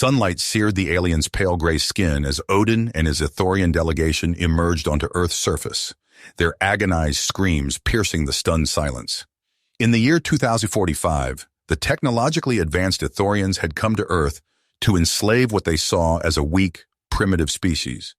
Sunlight seared the aliens' pale gray skin as Odin and his Ithorian delegation emerged onto Earth's surface, their agonized screams piercing the stunned silence. In the year 2045, the technologically advanced Ithorians had come to Earth to enslave what they saw as a weak, primitive species,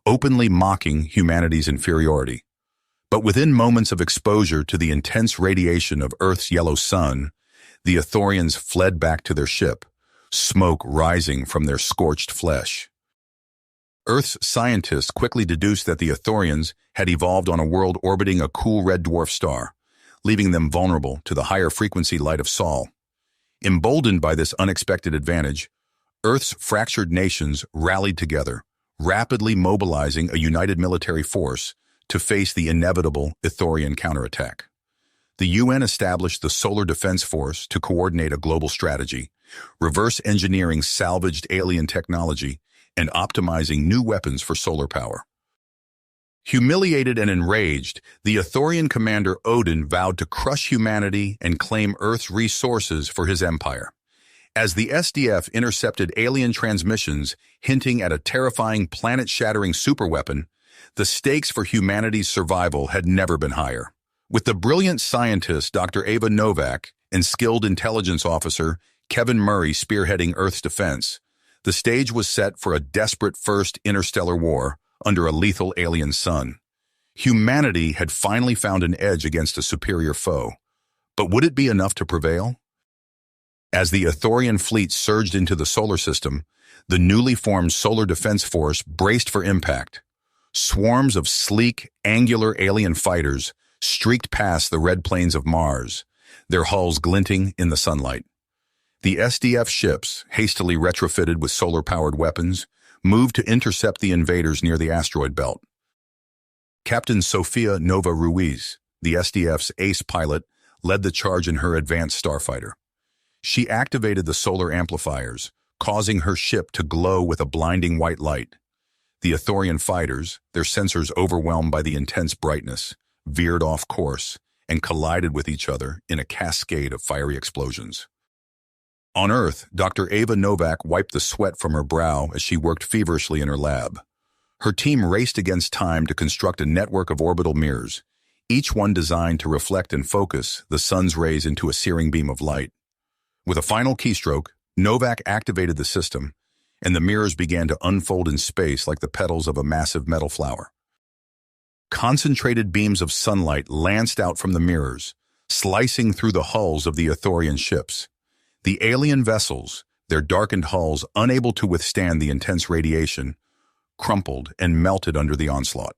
openly mocking humanity's inferiority. But within moments of exposure to the intense radiation of Earth's yellow sun, the Ithorians fled back to their ship, smoke rising from their scorched flesh. Earth's scientists quickly deduced that the Ithorians had evolved on a world orbiting a cool red dwarf star, leaving them vulnerable to the higher frequency light of Sol. Emboldened by this unexpected advantage, Earth's fractured nations rallied together, rapidly mobilizing a united military force to face the inevitable Ithorian counterattack. The UN established the Solar Defense Force to coordinate a global strategy, reverse engineering salvaged alien technology, and optimizing new weapons for solar power. Humiliated and enraged, the Ithorian commander Odin vowed to crush humanity and claim Earth's resources for his empire. As the SDF intercepted alien transmissions hinting at a terrifying planet-shattering superweapon, the stakes for humanity's survival had never been higher. With the brilliant scientist Dr. Ava Novak and skilled intelligence officer Kevin Murray spearheading Earth's defense, the stage was set for a desperate first interstellar war under a lethal alien sun. Humanity had finally found an edge against a superior foe. But would it be enough to prevail? As the Ithorian fleet surged into the solar system, the newly formed Solar Defense Force braced for impact. Swarms of sleek, angular alien fighters streaked past the red plains of Mars, their hulls glinting in the sunlight. The SDF ships, hastily retrofitted with solar-powered weapons, moved to intercept the invaders near the asteroid belt. Captain Sofia Nova Ruiz, the SDF's ace pilot, led the charge in her advanced starfighter. She activated the solar amplifiers, causing her ship to glow with a blinding white light. The Ithorian fighters, their sensors overwhelmed by the intense brightness, veered off course and collided with each other in a cascade of fiery explosions. On Earth, Dr. Ava Novak wiped the sweat from her brow as she worked feverishly in her lab. Her team raced against time to construct a network of orbital mirrors, each one designed to reflect and focus the sun's rays into a searing beam of light. With a final keystroke, Novak activated the system, and the mirrors began to unfold in space like the petals of a massive metal flower. Concentrated beams of sunlight lanced out from the mirrors, slicing through the hulls of the Ithorian ships. The alien vessels, their darkened hulls unable to withstand the intense radiation, crumpled and melted under the onslaught.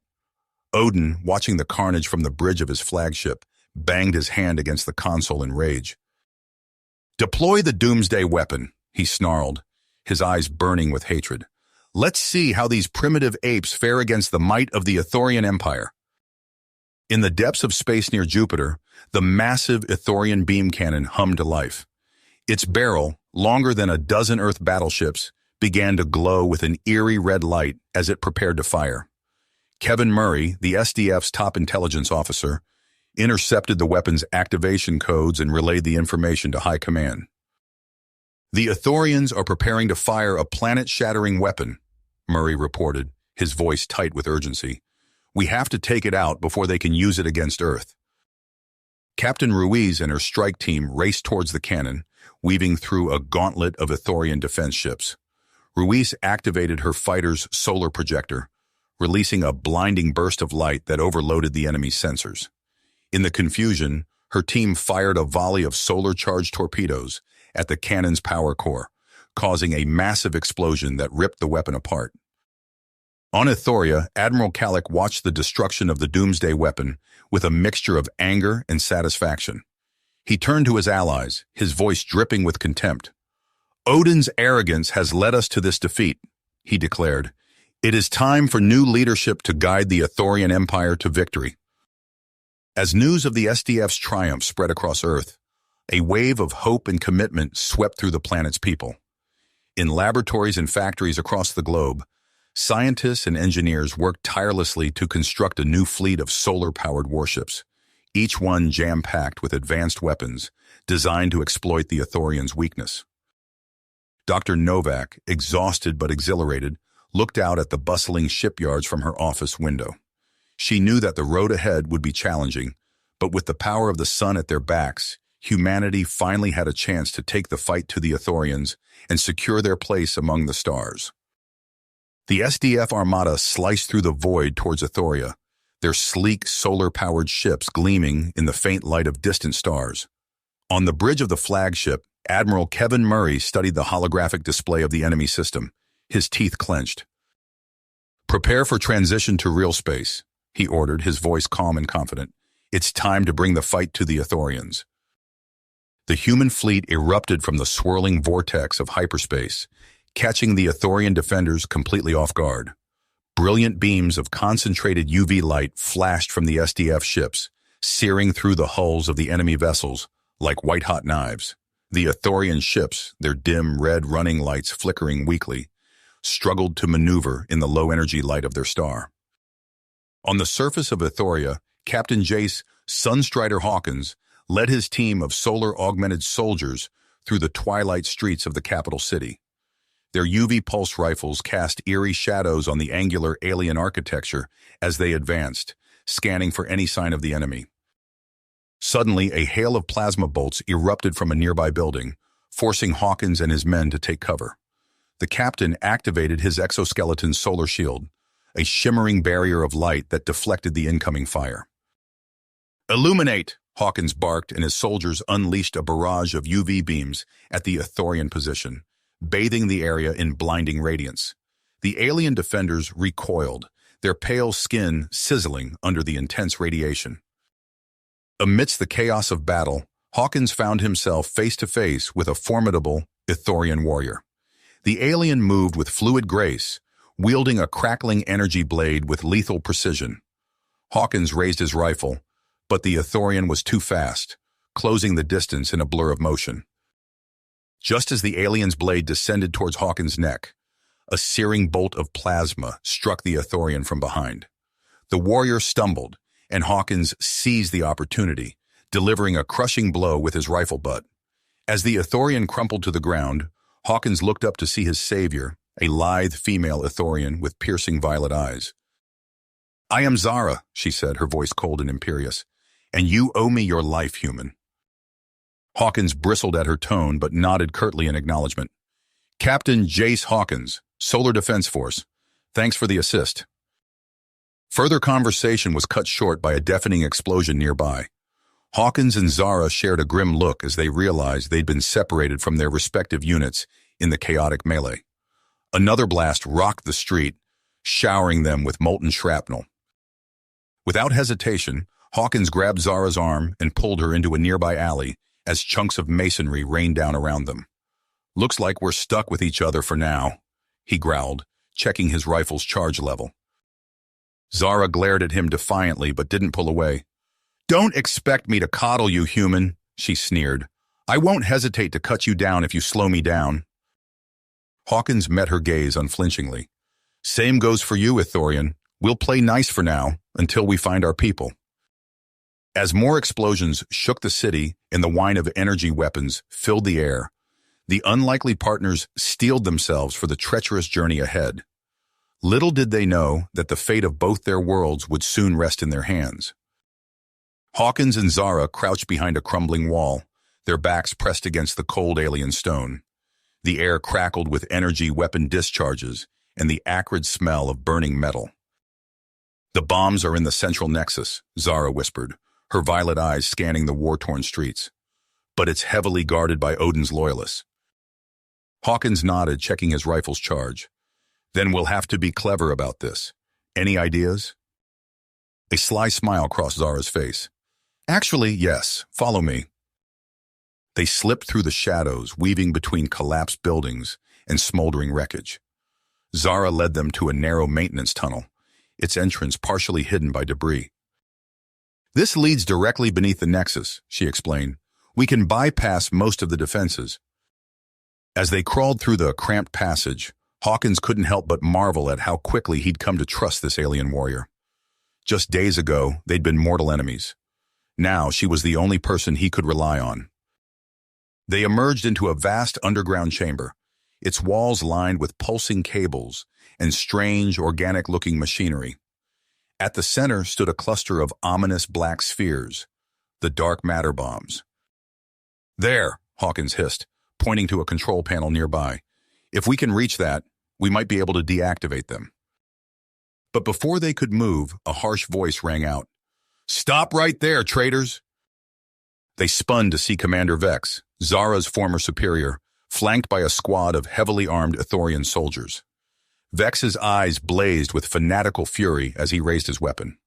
Odin, watching the carnage from the bridge of his flagship, banged his hand against the console in rage. "Deploy the doomsday weapon," he snarled, his eyes burning with hatred. "Let's see how these primitive apes fare against the might of the Ithorian Empire." In the depths of space near Jupiter, the massive Ithorian beam cannon hummed to life. Its barrel, longer than a dozen Earth battleships, began to glow with an eerie red light as it prepared to fire. Kevin Murray, the SDF's top intelligence officer, intercepted the weapon's activation codes and relayed the information to High Command. "The Ithorians are preparing to fire a planet-shattering weapon," Murray reported, his voice tight with urgency. "We have to take it out before they can use it against Earth." Captain Ruiz and her strike team raced towards the cannon, weaving through a gauntlet of Ithorian defense ships. Ruiz activated her fighter's solar projector, releasing a blinding burst of light that overloaded the enemy's sensors. In the confusion, her team fired a volley of solar-charged torpedoes at the cannon's power core, causing a massive explosion that ripped the weapon apart. On Ithoria, Admiral Kalik watched the destruction of the doomsday weapon with a mixture of anger and satisfaction. He turned to his allies, his voice dripping with contempt. "Odin's arrogance has led us to this defeat," he declared. "It is time for new leadership to guide the Ithorian Empire to victory." As news of the SDF's triumph spread across Earth, a wave of hope and commitment swept through the planet's people. In laboratories and factories across the globe, scientists and engineers worked tirelessly to construct a new fleet of solar-powered warships, each one jam-packed with advanced weapons designed to exploit the Ithorians' weakness. Dr. Novak, exhausted but exhilarated, looked out at the bustling shipyards from her office window. She knew that the road ahead would be challenging, but with the power of the sun at their backs, humanity finally had a chance to take the fight to the Ithorians and secure their place among the stars. The SDF armada sliced through the void towards Ithoria, their sleek, solar-powered ships gleaming in the faint light of distant stars. On the bridge of the flagship, Admiral Kevin Murray studied the holographic display of the enemy system, his teeth clenched. "Prepare for transition to real space," he ordered, his voice calm and confident. "It's time to bring the fight to the Ithorians." The human fleet erupted from the swirling vortex of hyperspace, catching the Ithorian defenders completely off guard. Brilliant beams of concentrated UV light flashed from the SDF ships, searing through the hulls of the enemy vessels like white-hot knives. The Ithorian ships, their dim red running lights flickering weakly, struggled to maneuver in the low-energy light of their star. On the surface of Ithoria, Captain Jace Sunstrider Hawkins led his team of solar-augmented soldiers through the twilight streets of the capital city. Their UV pulse rifles cast eerie shadows on the angular alien architecture as they advanced, scanning for any sign of the enemy. Suddenly, a hail of plasma bolts erupted from a nearby building, forcing Hawkins and his men to take cover. The captain activated his exoskeleton solar shield, a shimmering barrier of light that deflected the incoming fire. "Illuminate!" Hawkins barked, and his soldiers unleashed a barrage of UV beams at the Ithorian position, bathing the area in blinding radiance. The alien defenders recoiled, their pale skin sizzling under the intense radiation. Amidst the chaos of battle, Hawkins found himself face-to-face with a formidable Ithorian warrior. The alien moved with fluid grace, wielding a crackling energy blade with lethal precision. Hawkins raised his rifle, but the Ithorian was too fast, closing the distance in a blur of motion. Just as the alien's blade descended towards Hawkins' neck, a searing bolt of plasma struck the Ithorian from behind. The warrior stumbled, and Hawkins seized the opportunity, delivering a crushing blow with his rifle butt. As the Ithorian crumpled to the ground, Hawkins looked up to see his savior, a lithe female Ithorian with piercing violet eyes. "I am Zara," she said, her voice cold and imperious, "and you owe me your life, human." Hawkins bristled at her tone but nodded curtly in acknowledgement. "Captain Jace Hawkins, Solar Defense Force. Thanks for the assist." Further conversation was cut short by a deafening explosion nearby. Hawkins and Zara shared a grim look as they realized they'd been separated from their respective units in the chaotic melee. Another blast rocked the street, showering them with molten shrapnel. Without hesitation, Hawkins grabbed Zara's arm and pulled her into a nearby alley as chunks of masonry rained down around them. "Looks like we're stuck with each other for now," he growled, checking his rifle's charge level. Zara glared at him defiantly but didn't pull away. "Don't expect me to coddle you, human," she sneered. "I won't hesitate to cut you down if you slow me down." Hawkins met her gaze unflinchingly. "Same goes for you, Ithorian. We'll play nice for now, until we find our people." As more explosions shook the city and the whine of energy weapons filled the air, the unlikely partners steeled themselves for the treacherous journey ahead. Little did they know that the fate of both their worlds would soon rest in their hands. Hawkins and Zara crouched behind a crumbling wall, their backs pressed against the cold alien stone. The air crackled with energy weapon discharges and the acrid smell of burning metal. "The bombs are in the central nexus," Zara whispered, her violet eyes scanning the war-torn streets. "But it's heavily guarded by Odin's loyalists." Hawkins nodded, checking his rifle's charge. "Then we'll have to be clever about this. Any ideas?" A sly smile crossed Zara's face. "Actually, yes. Follow me." They slipped through the shadows, weaving between collapsed buildings and smoldering wreckage. Zara led them to a narrow maintenance tunnel, its entrance partially hidden by debris. "This leads directly beneath the nexus," she explained. "We can bypass most of the defenses." As they crawled through the cramped passage, Hawkins couldn't help but marvel at how quickly he'd come to trust this alien warrior. Just days ago, they'd been mortal enemies. Now she was the only person he could rely on. They emerged into a vast underground chamber, its walls lined with pulsing cables and strange, organic-looking machinery. At the center stood a cluster of ominous black spheres, the dark matter bombs. "There," Hawkins hissed, pointing to a control panel nearby. "If we can reach that, we might be able to deactivate them." But before they could move, a harsh voice rang out. "Stop right there, traitors!" They spun to see Commander Vex, Zara's former superior, flanked by a squad of heavily armed Ithorian soldiers. Vex's eyes blazed with fanatical fury as he raised his weapon.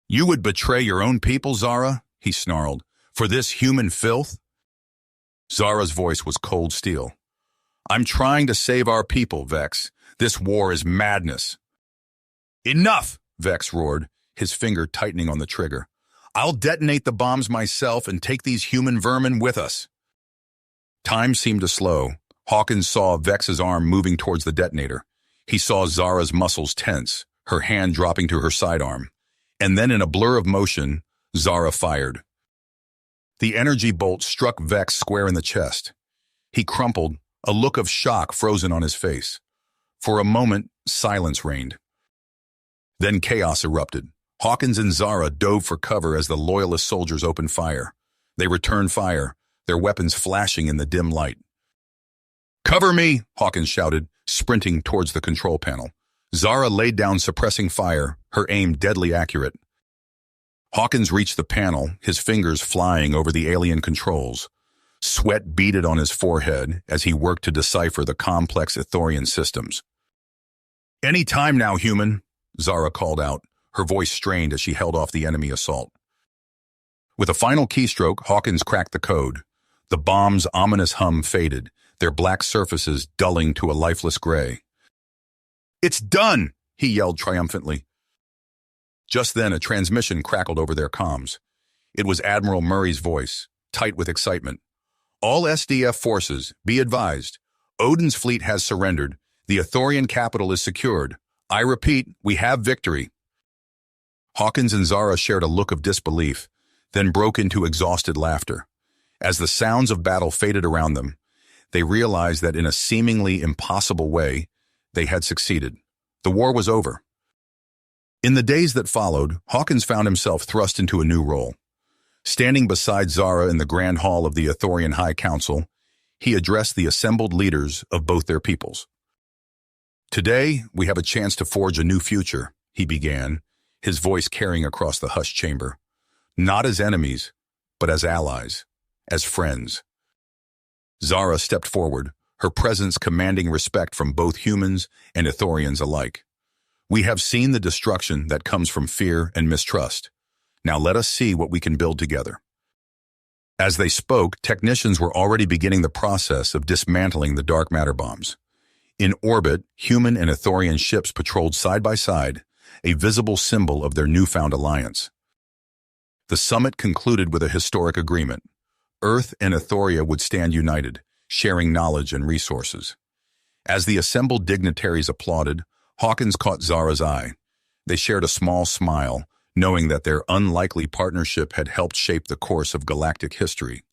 "You would betray your own people, Zara?" he snarled. "For this human filth?" Zara's voice was cold steel. "I'm trying to save our people, Vex. This war is madness." "Enough!" Vex roared, his finger tightening on the trigger. "I'll detonate the bombs myself and take these human vermin with us." Time seemed to slow. Hawkins saw Vex's arm moving towards the detonator. He saw Zara's muscles tense, her hand dropping to her sidearm. And then in a blur of motion, Zara fired. The energy bolt struck Vex square in the chest. He crumpled, a look of shock frozen on his face. For a moment, silence reigned. Then chaos erupted. Hawkins and Zara dove for cover as the Loyalist soldiers opened fire. They returned fire, their weapons flashing in the dim light. "Cover me!" Hawkins shouted, sprinting towards the control panel. Zara laid down suppressing fire, her aim deadly accurate. Hawkins reached the panel, his fingers flying over the alien controls. Sweat beaded on his forehead as he worked to decipher the complex Ithorian systems. "Any time now, human," Zara called out, her voice strained as she held off the enemy assault. With a final keystroke, Hawkins cracked the code. The bomb's ominous hum faded, their black surfaces dulling to a lifeless gray. "It's done!" he yelled triumphantly. Just then, a transmission crackled over their comms. It was Admiral Murray's voice, tight with excitement. "All SDF forces, be advised. Odin's fleet has surrendered. The Ithorian capital is secured. I repeat, we have victory." Hawkins and Zara shared a look of disbelief, then broke into exhausted laughter. As the sounds of battle faded around them, they realized that in a seemingly impossible way, they had succeeded. The war was over. In the days that followed, Hawkins found himself thrust into a new role. Standing beside Zara in the Grand Hall of the Ithorian High Council, he addressed the assembled leaders of both their peoples. "Today, we have a chance to forge a new future," he began, his voice carrying across the hushed chamber. "Not as enemies, but as allies, as friends." Zara stepped forward, her presence commanding respect from both humans and Ithorians alike. "We have seen the destruction that comes from fear and mistrust. Now let us see what we can build together." As they spoke, technicians were already beginning the process of dismantling the dark matter bombs. In orbit, human and Ithorian ships patrolled side by side, a visible symbol of their newfound alliance. The summit concluded with a historic agreement. Earth and Ithoria would stand united, sharing knowledge and resources. As the assembled dignitaries applauded, Hawkins caught Zara's eye. They shared a small smile, knowing that their unlikely partnership had helped shape the course of galactic history.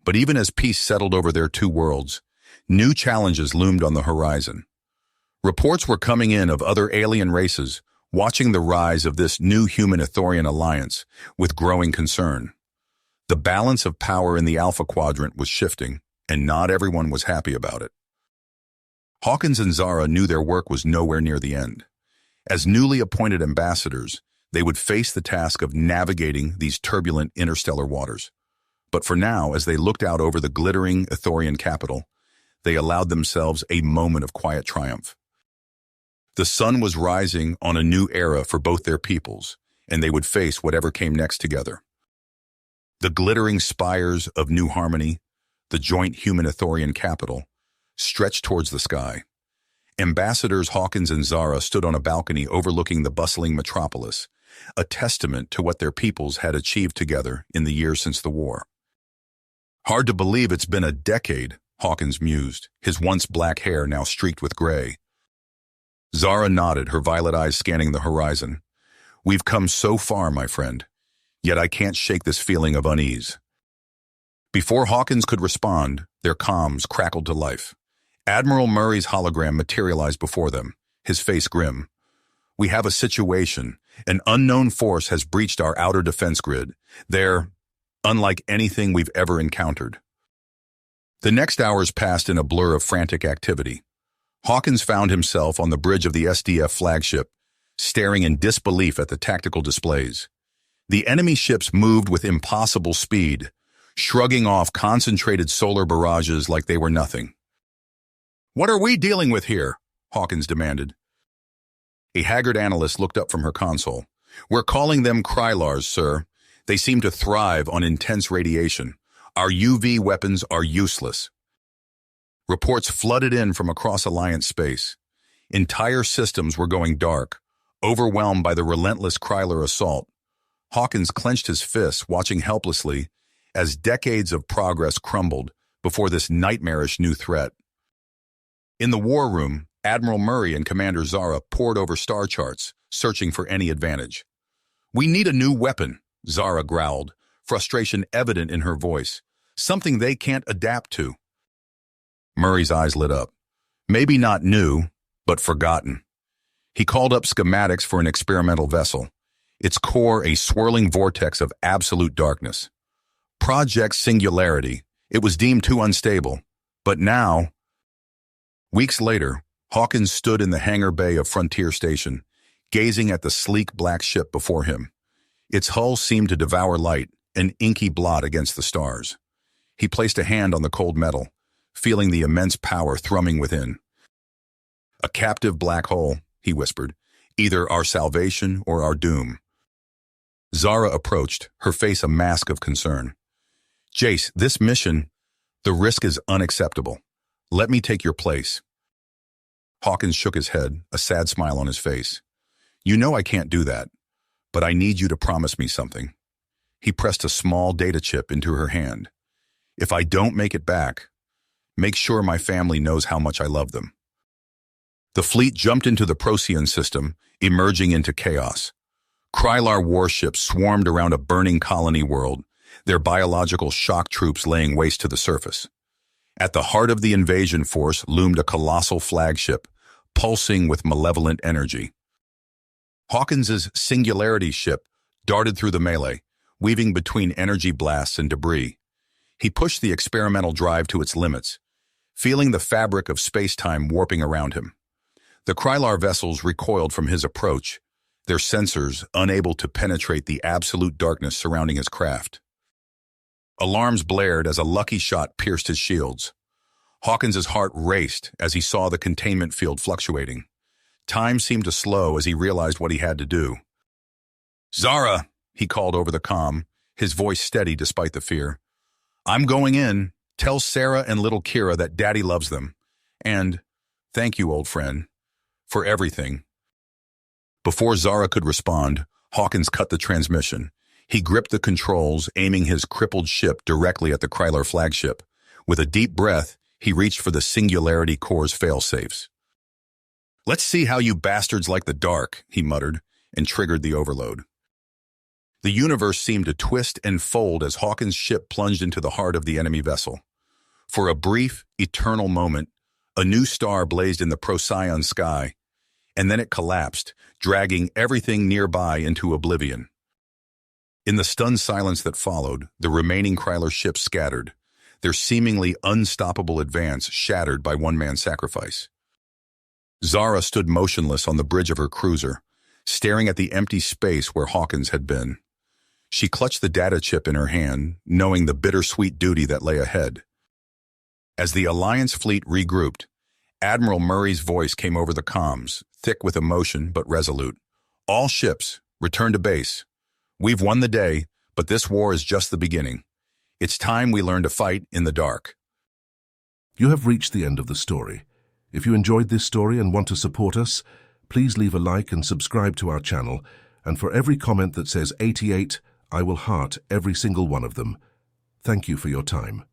But even as peace settled over their two worlds, new challenges loomed on the horizon. Reports were coming in of other alien races, watching the rise of this new human-Ithorian alliance with growing concern. The balance of power in the Alpha Quadrant was shifting, and not everyone was happy about it. Hawkins and Zara knew their work was nowhere near the end. As newly appointed ambassadors, they would face the task of navigating these turbulent interstellar waters. But for now, as they looked out over the glittering Ithorian capital, they allowed themselves a moment of quiet triumph. The sun was rising on a new era for both their peoples, and they would face whatever came next together. The glittering spires of New Harmony, the joint human-Ithorian capital, stretched towards the sky. Ambassadors Hawkins and Zara stood on a balcony overlooking the bustling metropolis, a testament to what their peoples had achieved together in the years since the war. "Hard to believe it's been a decade," Hawkins mused, his once black hair now streaked with gray. Zara nodded, her violet eyes scanning the horizon. "We've come so far, my friend. Yet I can't shake this feeling of unease." Before Hawkins could respond, their comms crackled to life. Admiral Murray's hologram materialized before them, his face grim. "We have a situation. An unknown force has breached our outer defense grid. They're unlike anything we've ever encountered." The next hours passed in a blur of frantic activity. Hawkins found himself on the bridge of the SDF flagship, staring in disbelief at the tactical displays. The enemy ships moved with impossible speed, shrugging off concentrated solar barrages like they were nothing. "What are we dealing with here?" Hawkins demanded. A haggard analyst looked up from her console. "We're calling them Krylars, sir. They seem to thrive on intense radiation. Our UV weapons are useless." Reports flooded in from across Alliance space. Entire systems were going dark, overwhelmed by the relentless Krylar assault. Hawkins clenched his fists, watching helplessly as decades of progress crumbled before this nightmarish new threat. In the war room, Admiral Murray and Commander Zara pored over star charts, searching for any advantage. "We need a new weapon," Zara growled, frustration evident in her voice. "Something they can't adapt to." Murray's eyes lit up. Maybe not new, but forgotten. He called up schematics for an experimental vessel, its core a swirling vortex of absolute darkness. Project Singularity. It was deemed too unstable. But now... Weeks later, Hawkins stood in the hangar bay of Frontier Station, gazing at the sleek black ship before him. Its hull seemed to devour light, an inky blot against the stars. He placed a hand on the cold metal, feeling the immense power thrumming within. "A captive black hole," he whispered, "either our salvation or our doom." Zara approached, her face a mask of concern. "Jace, this mission, the risk is unacceptable. Let me take your place." Hawkins shook his head, a sad smile on his face. "You know I can't do that, but I need you to promise me something." He pressed a small data chip into her hand. "If I don't make it back, make sure my family knows how much I love them." The fleet jumped into the Procyon system, emerging into chaos. Krylar warships swarmed around a burning colony world, their biological shock troops laying waste to the surface. At the heart of the invasion force loomed a colossal flagship, pulsing with malevolent energy. Hawkins's Singularity ship darted through the melee, weaving between energy blasts and debris. He pushed the experimental drive to its limits, feeling the fabric of space-time warping around him. The Krylar vessels recoiled from his approach, their sensors unable to penetrate the absolute darkness surrounding his craft. Alarms blared as a lucky shot pierced his shields. Hawkins's heart raced as he saw the containment field fluctuating. Time seemed to slow as he realized what he had to do. "Zara," he called over the comm, his voice steady despite the fear. "I'm going in. Tell Sarah and little Kira that Daddy loves them. And thank you, old friend, for everything." Before Zara could respond, Hawkins cut the transmission. He gripped the controls, aiming his crippled ship directly at the Krylar flagship. With a deep breath, he reached for the Singularity core's fail-safes. "Let's see how you bastards like the dark," he muttered, and triggered the overload. The universe seemed to twist and fold as Hawkins' ship plunged into the heart of the enemy vessel. For a brief, eternal moment, a new star blazed in the Procyon sky, and then it collapsed, dragging everything nearby into oblivion. In the stunned silence that followed, the remaining Krylar ships scattered, their seemingly unstoppable advance shattered by one man's sacrifice. Zara stood motionless on the bridge of her cruiser, staring at the empty space where Hawkins had been. She clutched the data chip in her hand, knowing the bittersweet duty that lay ahead. As the Alliance fleet regrouped, Admiral Murray's voice came over the comms, thick with emotion but resolute. "All ships, return to base. We've won the day, but this war is just the beginning. It's time we learn to fight in the dark." You have reached the end of the story. If you enjoyed this story and want to support us, please leave a like and subscribe to our channel. And for every comment that says 88, I will heart every single one of them. Thank you for your time.